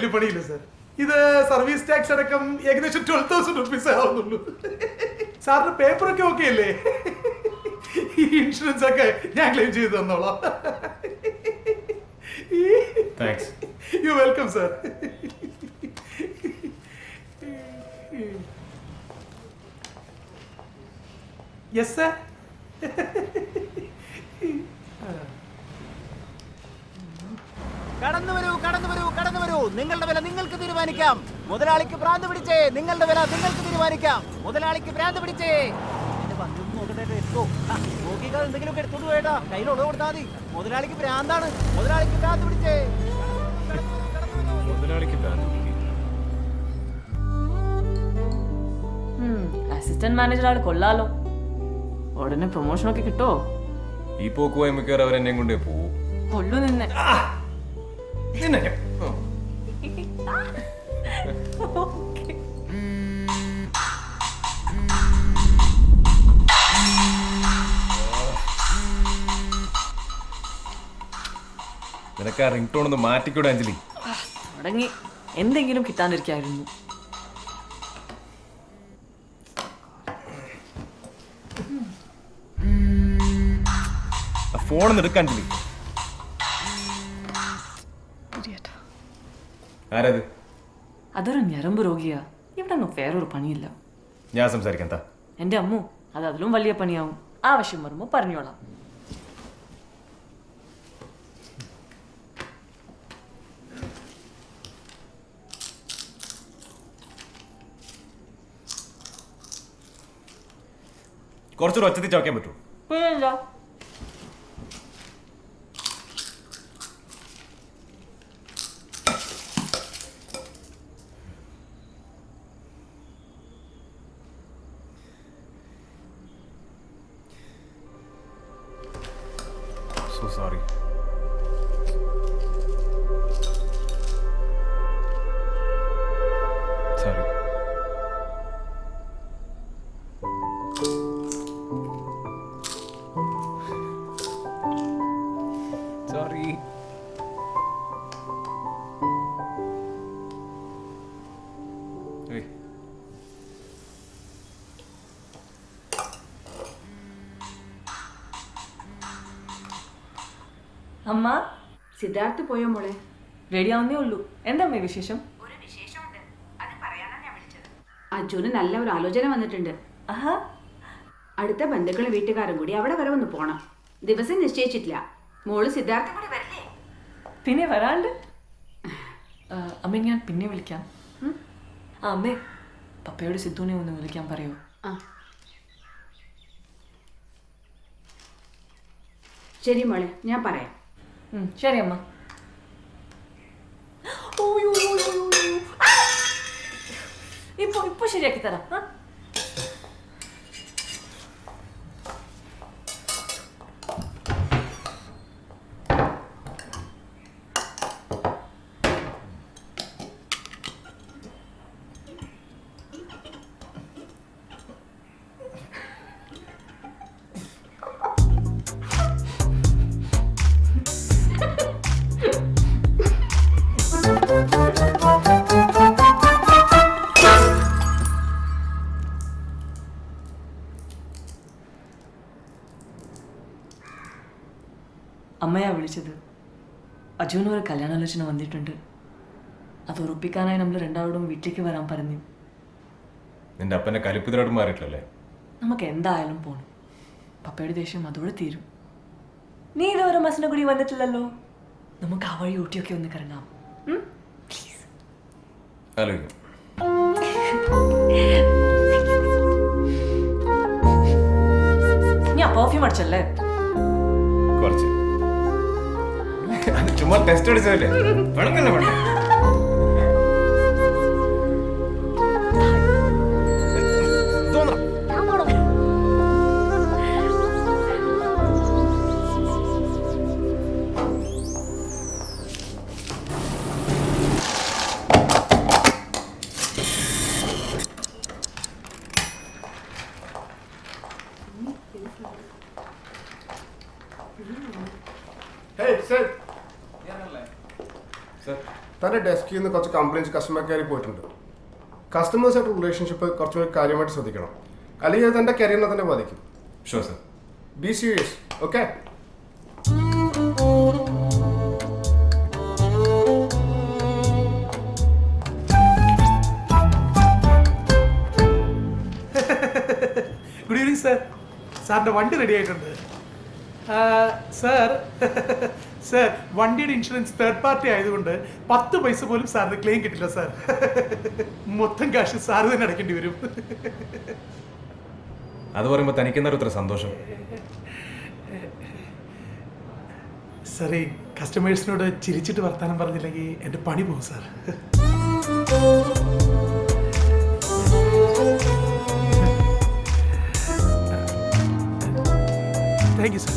വലിയ പണിയില്ല സാർ. ഇത് സർവീസ് ടാക്സ് അടക്കം ഏകദേശം 12,000 റുപ്പീസ് ആവുന്നുള്ളൂ. സാറിന് പേപ്പറൊക്കെ ഓക്കെ അല്ലേ? ഈ ഇൻഷുറൻസ് ഒക്കെ ഞാൻ ക്ലെയിം ചെയ്ത് തന്നോളാം. You welcome sir. Yes sir. കടന്നു വരൂ, കടന്നു വരൂ, കടന്നു വരൂ. നിങ്ങളുടെ വില നിങ്ങൾക്ക് തീരുമാനിക്കാം. മുതലാളിക്ക് ഭ്രാന്ത് പിടിച്ചേ. നിങ്ങളുടെ വില നിങ്ങൾക്ക് തീരുമാനിക്കാം. മുതലാളിക്ക് ഭ്രാന്ത് പിടിച്ചേ. എന്തെങ്കിലുമൊക്കെ എടുത്തോണ്ട് പോയേട്ടാ. കയ്യിലുള്ള കൊടുത്താൽ മതി. മുതലാളിക്ക് ഭ്രാന്താണ്. മുതലാളിക്ക് ഭ്രാന്ത് പിടിച്ചേ. അസിസ്റ്റന്റ് മാനേജർ ആള് കൊള്ളാലോ. ഉടനെ പ്രൊമോഷൻ ഒക്കെ കിട്ടോ? ഈ പോക്കുവായി മിക്കവാറും അവരെന്നെ കൊണ്ടേ പോവും. കൊള്ളു നിന്നെ. നിനക്ക് ആ റിംഗ് ടോൺ ഒന്ന് മാറ്റിക്കൂടെ അഞ്ജലി? തുടങ്ങി. എന്തെങ്കിലും കിട്ടാണ്ടിരിക്കായിരുന്നു. ഫോൺ എടുക്കാൻ അഞ്ജലി. ആരത്? അതൊരു ഞരമ്പ് രോഗിയാ. ഇവിടെ ഒന്നും വേറൊരു പണിയില്ല. ഞാൻ സംസാരിക്കാം. എന്റെ അമ്മു, അത് അതിലും വലിയ പണിയാവും. ആവശ്യം വരുമ്പോ പറഞ്ഞോളാം. കുറച്ചൊരു ഒച്ചത്തിൽ ചോക്കാൻ പറ്റൂ? So sorry. Sorry. Sorry. Hey. അമ്മ, സിദ്ധാർത്ഥ് പോയോ മോളെ? റെഡി ആവുന്നേ ഉള്ളൂ. എന്താ അമ്മേ വിശേഷം? ഒരു വിശേഷമുണ്ട്, അത് പറയാനാ ഞാൻ വിളിച്ചത്. അജുന് നല്ല ഒരു ആലോചന വന്നിട്ടുണ്ട്. ആഹാ. അടുത്ത ബന്ധുക്കളും വീട്ടുകാരും കൂടി അവിടെ വരെ ഒന്ന് പോണം. ദിവസം നിശ്ചയിച്ചിട്ടില്ല. മോള് സിദ്ധാർത്ഥ കൂടി വരില്ലേ? പിന്നെ വരാണ്ട്. അമ്മ ഞാൻ പിന്നെ വിളിക്കാം. ആ അമ്മേ, പപ്പയോട് സിദ്ധുവിനെ ഒന്ന് വിളിക്കാൻ പറയൂ. ശരി മോളെ, ഞാൻ പറയാം. ശരി അമ്മ. ഇപ്പൊ ശരിയാക്കി തരാം. അമ്മയാ വിളിച്ചത്. അജുവിന് ഒരു കല്യാണാലോചന വന്നിട്ടുണ്ട്. അത് ഉറപ്പിക്കാനായി നമ്മൾ രണ്ടാളോടും വീട്ടിലേക്ക് വരാൻ പറഞ്ഞു. നിന്റെ അപ്പന്റെ കലിപ്പിതരോട് മാറിയിട്ടല്ലേ? നമുക്ക് എന്തായാലും പോണം. പപ്പയുടെ ദേഷ്യം അതോടെ തീരും. നീ ഇതുവരെ മസിനെ കൂടി വന്നിട്ടില്ലല്ലോ. നമുക്ക് ആ വഴി ഊട്ടിയൊക്കെ ഒന്ന് കറങ്ങാം. പ്ലീസ്. ആലോചിക്കും. ഞാൻ പെർഫ്യൂം അടിച്ചല്ലേ? കുറച്ച്. ചുമ്മാ ടെസ്റ്റ് അടിച്ചതല്ലേ? വേണമെന്നല്ലേ വേണ്ട. Hey, sir. Sir. തൻ്റെ ഡെസ്കിൽ നിന്ന് കുറച്ച് കംപ്ലയിൻസ് കസ്റ്റമർ കെയറിൽ പോയിട്ടുണ്ട്. കസ്റ്റമേഴ്സായിട്ട് റിലേഷൻഷിപ്പ് കുറച്ചുകൂടി കാര്യമായിട്ട് ശ്രദ്ധിക്കണം, അല്ലെങ്കിൽ അത് തൻ്റെ കരിയറിനെ തന്നെ ബാധിക്കും. Sure sir. Be serious, okay? Good evening sir. സാറിൻ്റെ വണ്ടി റെഡി ആയിട്ടുണ്ട്. സാർ സാർ വണ്ടിയുടെ ഇൻഷുറൻസ് തേർഡ് പാർട്ടി ആയതുകൊണ്ട് 10 പൈസ പോലും സാറിന് ക്ലെയിം കിട്ടില്ല സാർ. മൊത്തം കാശ് സാറ് തന്നെ അടയ്ക്കേണ്ടി വരും. അത് പറയുമ്പോൾ തനിക്കെന്താ ഇത്ര സന്തോഷം? സാർ ഈ കസ്റ്റമേഴ്സിനോട് ചിരിച്ചിട്ട് വർത്താനം പറഞ്ഞില്ലെങ്കിൽ എൻ്റെ പണി പോകും സാർ. Thank you sir.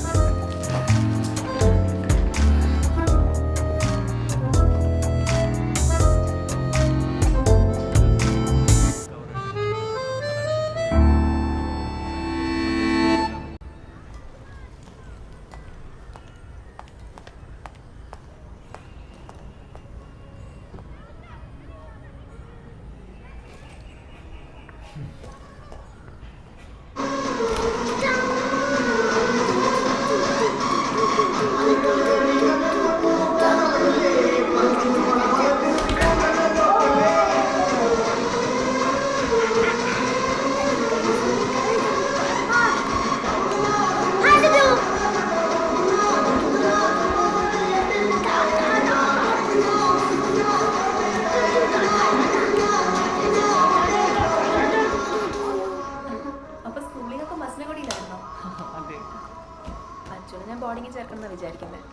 ബോർഡിങ്ങിൽ ചേർക്കണം വിചാരിക്കുന്നത്.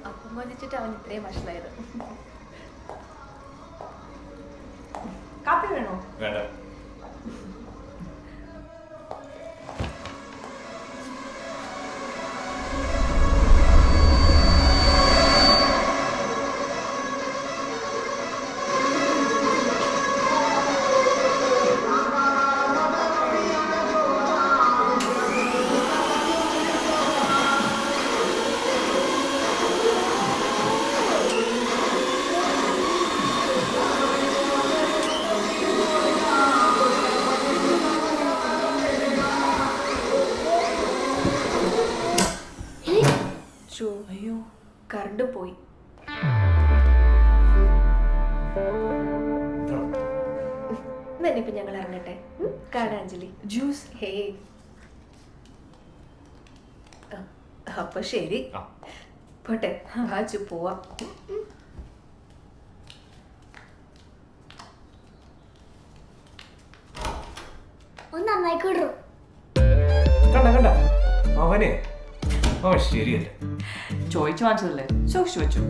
അപ്പം മതിച്ചിട്ട് അവൻ ഇത്രയും വഷളായത്. കാപ്പി വേണോ? വേണ്ട. അയ്യോ, കറണ്ട് പോയി. ഇപ്പൊ ഞങ്ങൾ ഇറങ്ങട്ടെ. കാണാഞ്ജലി ജ്യൂസ്. ഹേ, അപ്പൊ ശരി, പോട്ടെ. വാച്ചു പോവാം. കണ്ട അവനെ അവൻ ശരിയല്ല. ചോദിച്ചു വാങ്ങിച്ചതല്ലേ, ചോദിച്ചു വെച്ചു.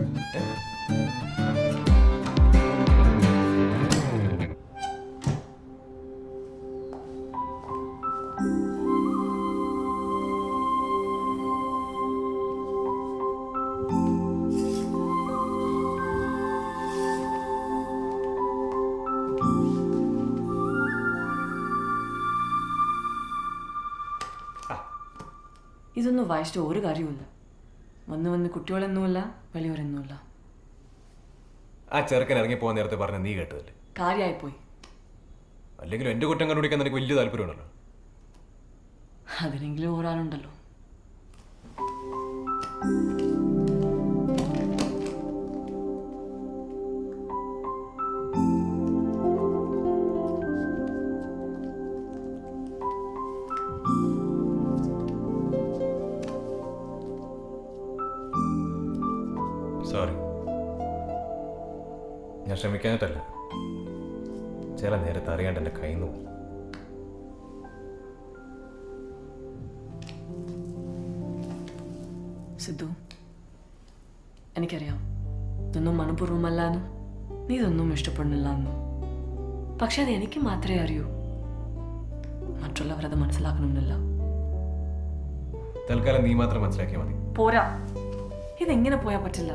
ഇതൊന്നും വായിച്ചിട്ട് ഒരു കാര്യവുമില്ല. വന്ന് കുട്ടികളെന്നുമില്ല, വലിയവരെന്നുമില്ല. ആ ചെറുക്കൻ ഇറങ്ങി പോകാൻ നേരത്തെ പറഞ്ഞ നീ കേട്ടതല്ലേ? കാര്യമായിപ്പോയി. അല്ലെങ്കിലും എന്റെ കുറ്റം കണ്ടുപിടിക്കാൻ എനിക്ക് വലിയ താല്പര്യമുണ്ടല്ലോ. അതിനെങ്കിലും ഒരാളുണ്ടല്ലോ. സോറി, ഞാൻ ശ്രമിക്കാനിട്ടല്ല. ചില നേരത്തെ അറിയാണ്ട് എൻ്റെ കയ്യിൽ നിന്ന് പോകും. സിദ്ധു, എനിക്കറിയാം ഇതൊന്നും മനഃപൂർവ്വമല്ലാന്നും നീ ഇതൊന്നും ഇഷ്ടപ്പെടുന്നില്ലെന്നും. പക്ഷെ അത് എനിക്ക് മാത്രമേ അറിയൂ. മറ്റുള്ളവരത് മനസ്സിലാക്കണമെന്നില്ല. തൽക്കാലം നീ മാത്രം മനസ്സിലാക്കിയാൽ മതി. പോരാ, ഇതെങ്ങനെ പോയാൽ പറ്റില്ല.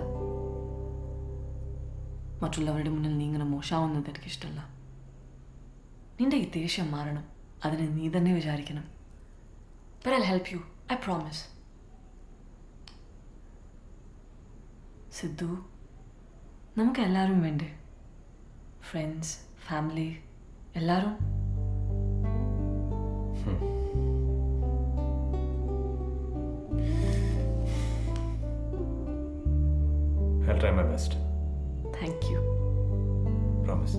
മറ്റുള്ളവരുടെ മുന്നിൽ നീ ഇങ്ങനെ മോശമാവുന്നത് എനിക്കിഷ്ടമല്ല. നിന്റെ ഈ ദേഷ്യം മാറണം. അതിനെ നീ തന്നെ വിചാരിക്കണം. But I'll help you. I promise. Sidhu, നമുക്ക് എല്ലാവരും വേണ്ടേ? ഫ്രണ്ട്സ്, ഫാമിലി, എല്ലാവരും. I'll try my best. Thank you. Promise.